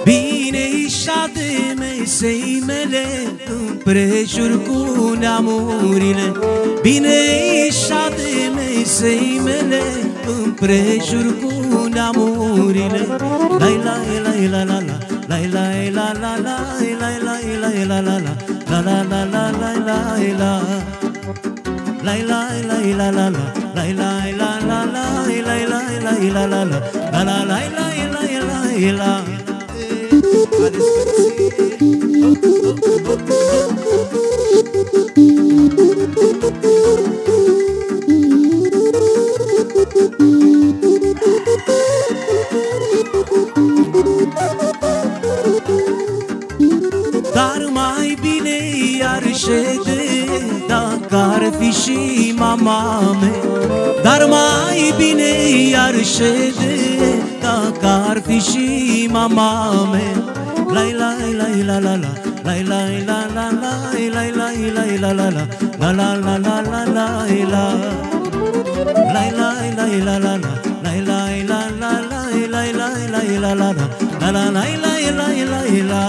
Bine-ișa de mesei mele împrejur cu neamurile, bine-ișa de mesei mele împrejur cu neamurile. Lai la la la la la, lai la la la la, lai la la la la la, la la la la la la, lai la la la la, lai la la la la, lai la la la la, la la la la la. Dar mai bine i-ar șede dacă ar fi și mama mea. Dar mai bine i-ar șede dacă ar fi și mama mea. Lai la la la la la, lai la la la la, lai la la la la la, la la la la la la la, lai la la la la la, lai la la la la, lai la la la la la, la la la la la.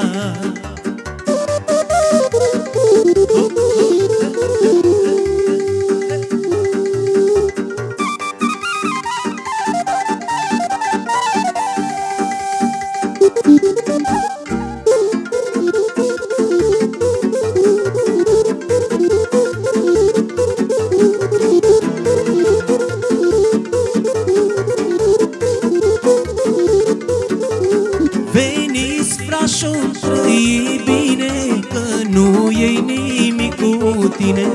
Veniți, frașo, trăi bine, că nu iei nimic cu tine.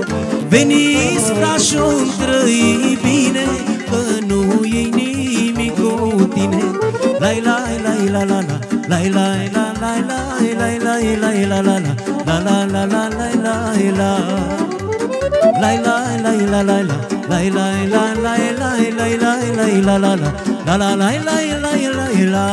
Veniți, frașo, trăi bine, că nu iei nimic cu tine. Lai la la la la la, lai la la la la, lai la la la la la, la la la la la la, lai la la la la la, lai la la la la la la la, la la la la la.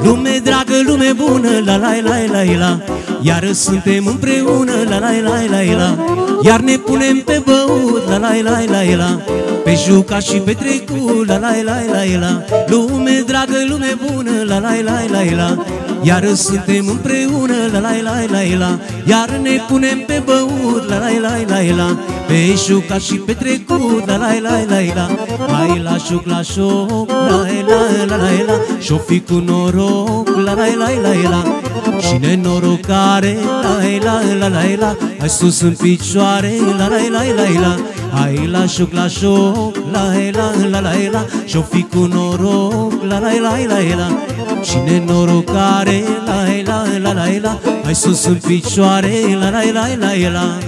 Lume dragă, lume bună, la la la la la, iar suntem împreună, la la la la la, iar ne punem pe băut, la la la la la, pe jucat și pe trecut, la la la la la. Lume dragă, lume bună, la la la la la, iar suntem împreună, la la la la la, iar ne punem pe băut, la la la la la, pe jucat și pe trecut, la la la la la. Hai la șoc, la șoc, la la la la la, și-o fi cu noroc, la la la la la, și nenorocare, la la la la la, hai sus în picioare, la la la la la. Hai la șoc, la șoc, la la la la, și-o fi cu noroc, la la la la la, și nenorocare, la la la la, hai sus în picioare, la la la la la.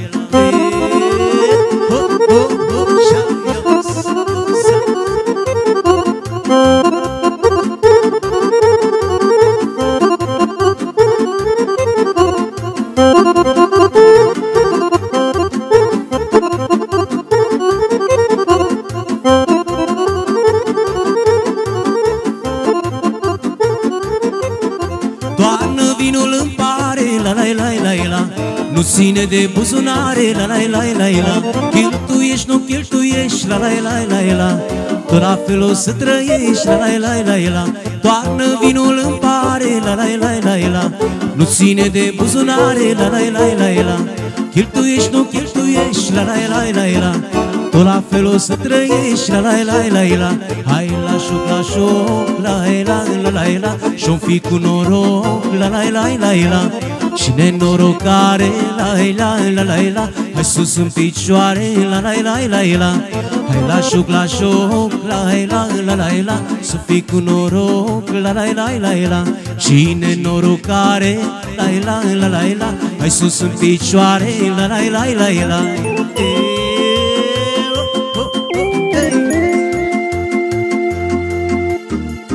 Toarnă vinul în pare, la la la la la, nu ține de buzunare, la la la la la. Cheltuiești, nu cheltuiești, la la la la la, tot la fel o să trăiești, la la la la la. Toarnă vinul în pare, la la la la la, nu ține de buzunare, la la la la la. Cheltuiești, nu cheltuiești, la la la la la, tot la fel o să trăiești, la la la la la. Hai la șoc, la șoc, la la la la la, și-o fi cu noroc, la la la la la, Și nenorocare, la, hai sus în picioare, la, hai la șoc, la, să fii cu noroc, la, și nenorocare, la, hai sus în picioare, la.